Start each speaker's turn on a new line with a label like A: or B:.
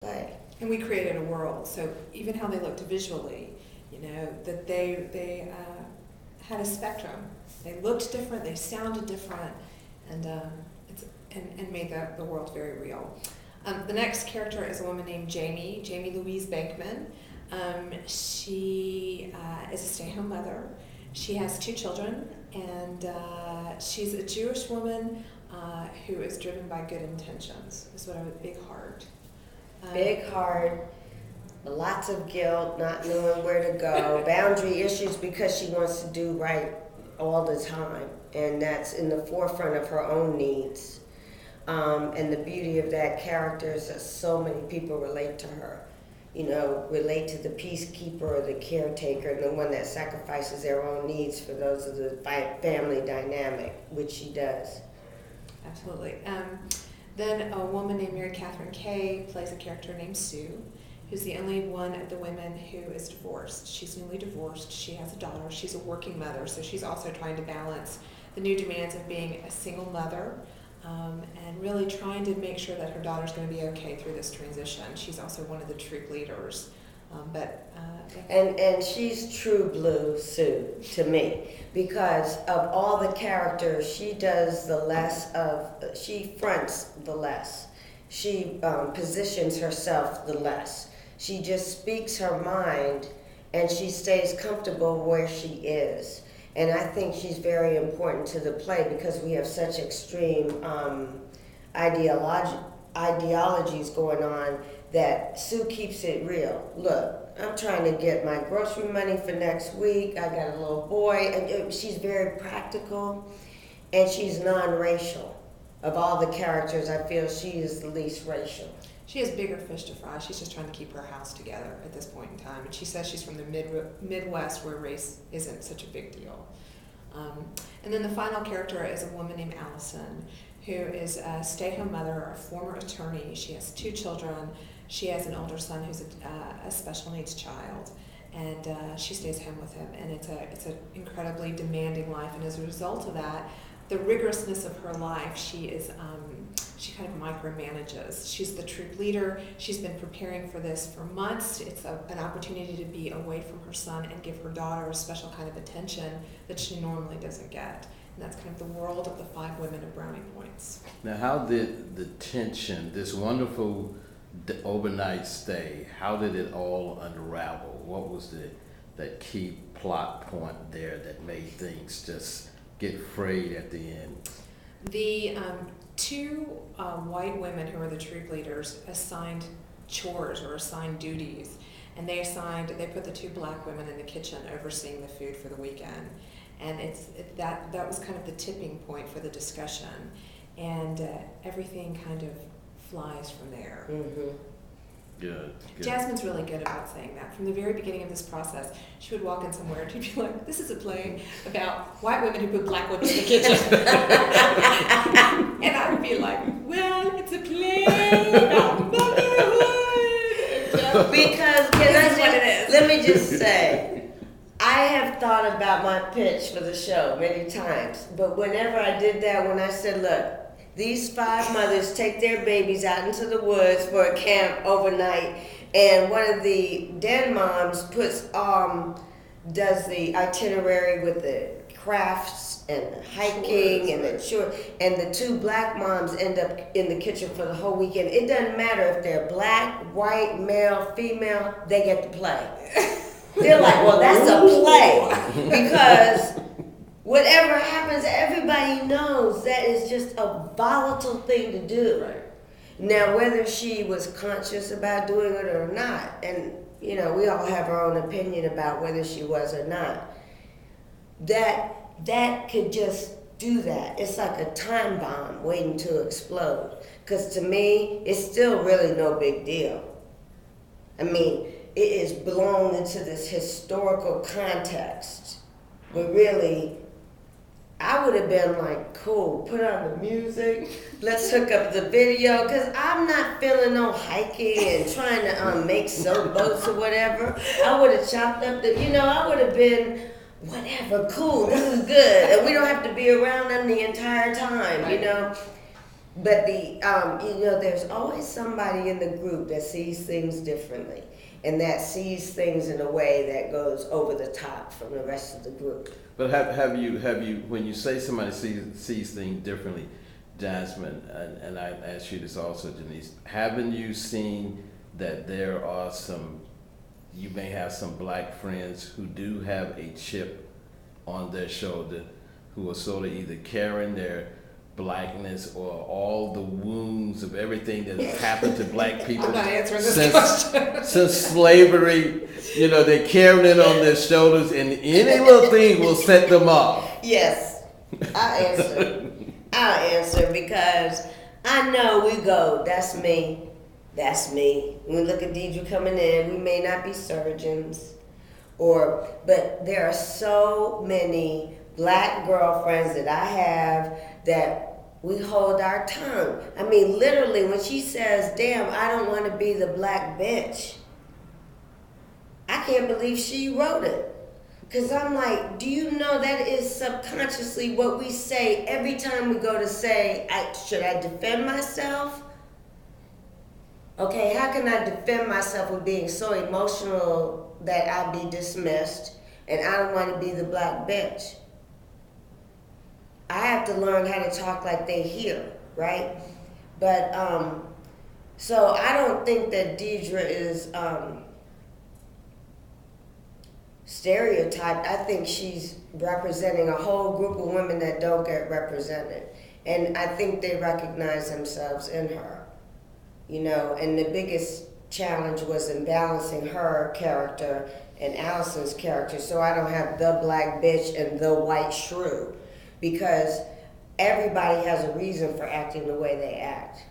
A: play.
B: And we created a world, so even how they looked visually, that they had a spectrum. They looked different, they sounded different, and made the world very real. The next character is a woman named Jamie Louise Bankman. She is a stay-at-home mother. She has 2 children, and she's a Jewish woman who is driven by good intentions. Is what I would, big heart.
A: Big heart, lots of guilt, not knowing where to go, boundary issues because she wants to do right all the time, and that's in the forefront of her own needs. And the beauty of that character is that so many people relate to her. Relate to the peacekeeper or the caretaker, and the one that sacrifices their own needs for those of the family dynamic, which she does.
B: Absolutely. Then a woman named Mary Catherine Kay plays a character named Sue, who's the only one of the women who is divorced. She's newly divorced. She has a daughter. She's a working mother, so she's also trying to balance the new demands of being a single mother and really trying to make sure that her daughter's going to be okay through this transition. She's also one of the troop leaders.
A: And she's true blue Sue to me, because of all the characters, she does the less of, she fronts the less. She positions herself the less. She just speaks her mind, and she stays comfortable where she is. And I think she's very important to the play because we have such extreme ideologies going on that Sue keeps it real. Look, I'm trying to get my grocery money for next week. I got a little boy, and she's very practical, and she's non-racial. Of all the characters, I feel she is the least racial.
B: She has bigger fish to fry. She's just trying to keep her house together at this point in time. And she says she's from the Midwest, where race isn't such a big deal. And then the final character is a woman named Allison, who is a stay-at-home mother, a former attorney. She has 2 children. She has an older son who's a special needs child, and she stays home with him. And it's an incredibly demanding life. And as a result of that, the rigorousness of her life, she kind of micromanages. She's the troop leader. She's been preparing for this for months. It's an opportunity to be away from her son and give her daughter a special kind of attention that she normally doesn't get. And that's kind of the world of the 5 women of Brownie Points.
C: Now, how did the tension, this wonderful overnight stay, how did it all unravel? What was that key plot point there that made things just get frayed at the end?
B: The 2 white women who are the troop leaders assigned chores or assigned duties, and they put the 2 black women in the kitchen overseeing the food for the weekend. And that was kind of the tipping point for the discussion, and everything kind of flies from there.
A: Mm-hmm.
C: Good.
B: Jasmine's really good about saying that. From the very beginning of this process, she would walk in somewhere and she'd be like, this is a play about white women who put black women in the kitchen. And I would be like, well, it's a play about motherhood.
A: Because, let me just say, I have thought about my pitch for the show many times, but whenever I did that, when I said, look, these 5 mothers take their babies out into the woods for a camp overnight, and one of the den moms does the itinerary with the crafts and the hiking and the chores, and the 2 black moms end up in the kitchen for the whole weekend. It doesn't matter if they're black, white, male, female, they get to play. They're like, well, that's a play, because whatever happens, everybody knows that is just a volatile thing to do.
B: Right.
A: Now, whether she was conscious about doing it or not, and we all have our own opinion about whether she was or not, that could just do that. It's like a time bomb waiting to explode. Because to me, it's still really no big deal. I mean, it is blown into this historical context where really, I would have been like, cool, put on the music, let's hook up the video, because I'm not feeling no hiking and trying to make soap boats or whatever. I would have chopped up I would have been, whatever, cool, this is good, and we don't have to be around them the entire time, But there's always somebody in the group that sees things differently, and that sees things in a way that goes over the top from the rest of the group.
C: But have you when you say somebody sees things differently, Jasmine, and I ask you this also, Janece, haven't you seen that there are you may have some black friends who do have a chip on their shoulder, who are sort of either carrying their blackness or all the wounds of everything that has happened to black people
B: I'm not answering this question.
C: since slavery. They're carrying it on their shoulders, and any little thing will set them off.
A: Yes, I'll answer because I know we go, that's me. When we look at Deidre coming in, we may not be surgeons, but there are so many black girlfriends that I have that we hold our tongue. I mean, literally, when she says, damn, I don't want to be the black bitch, I can't believe she wrote it. Because I'm like, do you know that is subconsciously what we say every time we go to say, should I defend myself? Okay, how can I defend myself with being so emotional that I'll be dismissed and I don't want to be the black bitch? I have to learn how to talk like they hear, right? But, so I don't think that Deidre is stereotyped. I think she's representing a whole group of women that don't get represented. And I think they recognize themselves in her, and the biggest challenge was in balancing her character and Allison's character, so I don't have the black bitch and the white shrew. Because everybody has a reason for acting the way they act.